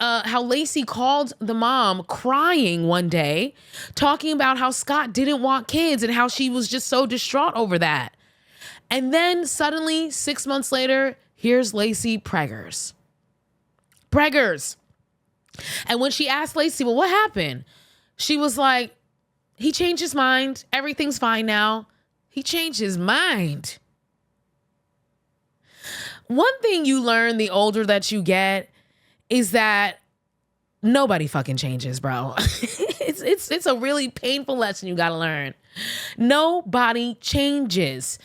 how Laci called the mom crying one day, talking about how Scott didn't want kids and how she was just so distraught over that. And then suddenly, 6 months later, here's Laci preggers. And when she asked Laci, well, what happened? She was like, he changed his mind. Everything's fine now. He changed his mind. One thing you learn the older that you get is that nobody fucking changes, bro. It's a really painful lesson you gotta learn. Nobody changes.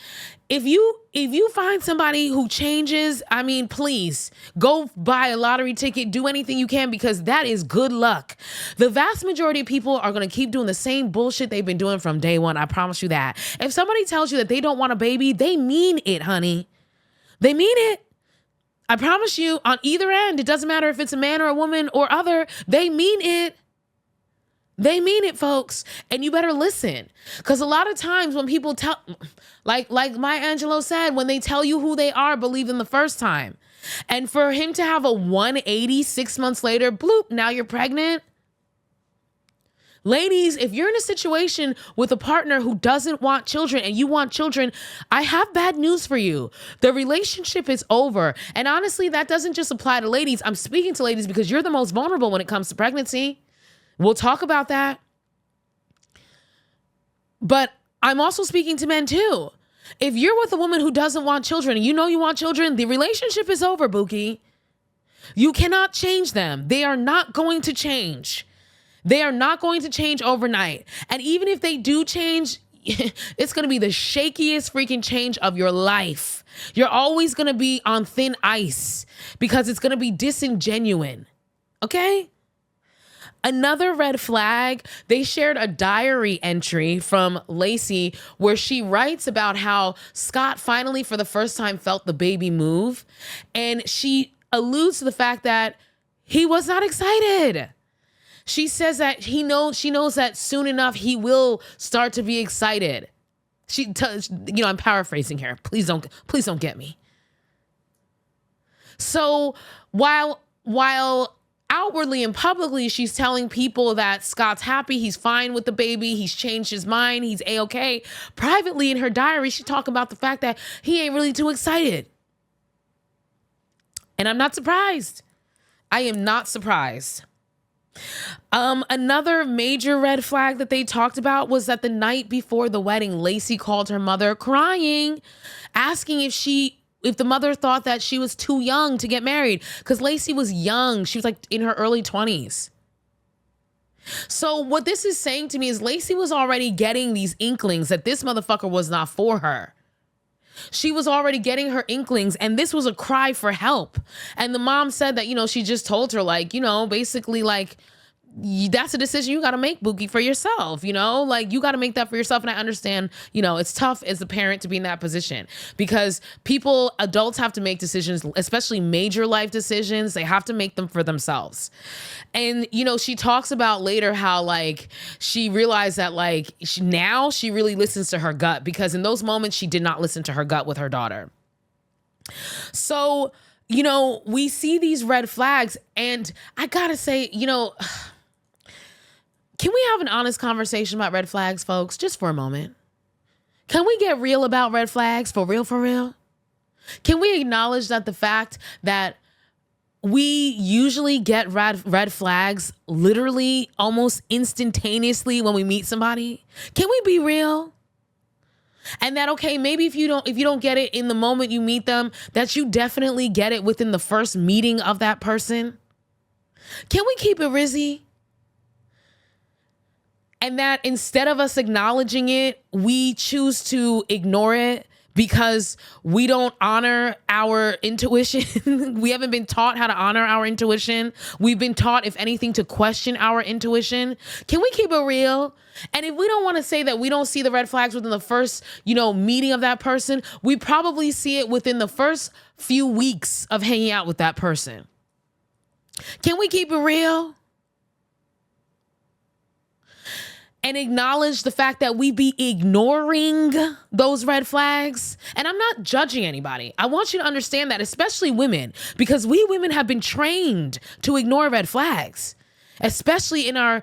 If you find somebody who changes, I mean, please go buy a lottery ticket, do anything you can, because that is good luck. The vast majority of people are going to keep doing the same bullshit they've been doing from day one. I promise you that. If somebody tells you that they don't want a baby, they mean it, honey. They mean it. I promise you, on either end, it doesn't matter if it's a man or a woman or other, they mean it. They mean it, folks. And you better listen. Because a lot of times when people tell, like Maya Angelou said, when they tell you who they are, believe them the first time. And for him to have a 180 6 months later, bloop, now you're pregnant. Ladies, if you're in a situation with a partner who doesn't want children and you want children, I have bad news for you. The relationship is over. And honestly, that doesn't just apply to ladies. I'm speaking to ladies because you're the most vulnerable when it comes to pregnancy. We'll talk about that. But I'm also speaking to men too. If you're with a woman who doesn't want children and you know you want children, the relationship is over, Bookie. You cannot change them. They are not going to change. They are not going to change overnight. And even if they do change, it's going to be the shakiest freaking change of your life. You're always going to be on thin ice because it's going to be disingenuine. Okay? Another red flag, they shared a diary entry from Laci where she writes about how Scott finally, for the first time, felt the baby move. And she alludes to the fact that he was not excited. She says that she knows that soon enough he will start to be excited. I'm paraphrasing here. Please don't get me. So while outwardly and publicly, she's telling people that Scott's happy, he's fine with the baby, he's changed his mind, he's A-okay. Privately in her diary, she talked about the fact that he ain't really too excited. And I'm not surprised. I am not surprised. Another major red flag that they talked about was that the night before the wedding, Laci called her mother crying, asking if the mother thought that she was too young to get married, because Laci was young. She was like in her early 20s. So what this is saying to me is Laci was already getting these inklings that this motherfucker was not for her. She was already getting her inklings, and this was a cry for help. And the mom said that, she just told her, basically, that's a decision you got to make, Bookie, for yourself, you got to make that for yourself. And I understand, it's tough as a parent to be in that position because adults have to make decisions, especially major life decisions. They have to make them for themselves. And, she talks about later how she realized that now she really listens to her gut, because in those moments she did not listen to her gut with her daughter. So, we see these red flags, and I gotta say, can we have an honest conversation about red flags, folks? Just for a moment. Can we get real about red flags? For real, for real? Can we acknowledge that the fact that we usually get red flags literally almost instantaneously when we meet somebody? Can we be real? And that, okay, maybe if you don't get it in the moment you meet them, that you definitely get it within the first meeting of that person? Can we keep it rizzy? And that instead of us acknowledging it, we choose to ignore it because we don't honor our intuition. We haven't been taught how to honor our intuition. We've been taught, if anything, to question our intuition. Can we keep it real? And if we don't want to say that we don't see the red flags within the first, meeting of that person, we probably see it within the first few weeks of hanging out with that person. Can we keep it real? and acknowledge the fact that we be ignoring those red flags. And I'm not judging anybody. I want you to understand that, especially women, because we women have been trained to ignore red flags, especially in our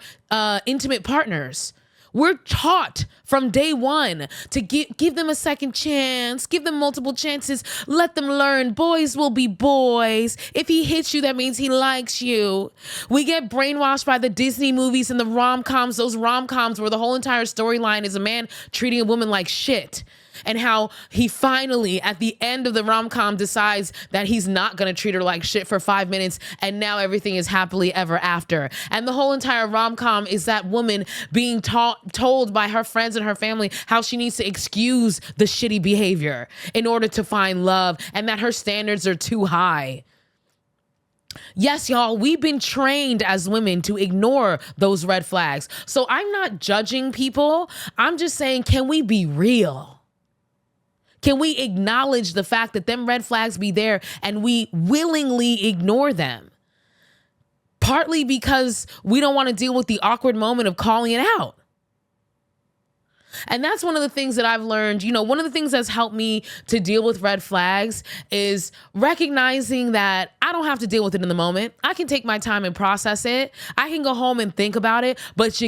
intimate partners. We're taught from day one to give them a second chance, give them multiple chances, let them learn. Boys will be boys. If he hits you, that means he likes you. We get brainwashed by the Disney movies and the rom-coms, those rom-coms where the whole entire storyline is a man treating a woman like shit. And how he finally, at the end of the rom-com, decides that he's not going to treat her like shit for 5 minutes, and now everything is happily ever after. And the whole entire rom-com is that woman being told by her friends and her family how she needs to excuse the shitty behavior in order to find love, and that her standards are too high. Yes, y'all, we've been trained as women to ignore those red flags. So I'm not judging people. I'm just saying, can we be real? Can we acknowledge the fact that them red flags be there and we willingly ignore them? Partly because we don't want to deal with the awkward moment of calling it out. And that's one of the things that I've learned. You know, one of the things that's helped me to deal with red flags is recognizing that I don't have to deal with it in the moment. I can take my time and process it. I can go home and think about it. But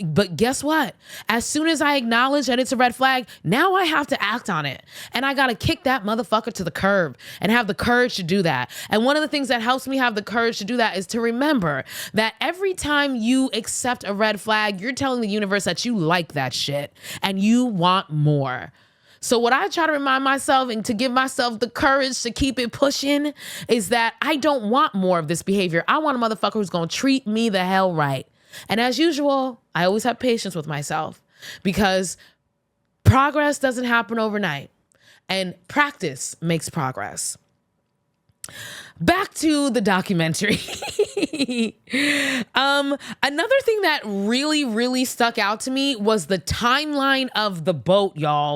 but guess what? As soon as I acknowledge that it's a red flag, now I have to act on it. And I got to kick that motherfucker to the curb and have the courage to do that. And one of the things that helps me have the courage to do that is to remember that every time you accept a red flag, you're telling the universe that you like that shit and you want more. So what I try to remind myself and to give myself the courage to keep it pushing is that I don't want more of this behavior. I want a motherfucker who's going to treat me the hell right. And as usual, I always have patience with myself because progress doesn't happen overnight and practice makes progress. Back to the documentary. Another thing that really, really stuck out to me was the timeline of the boat, y'all.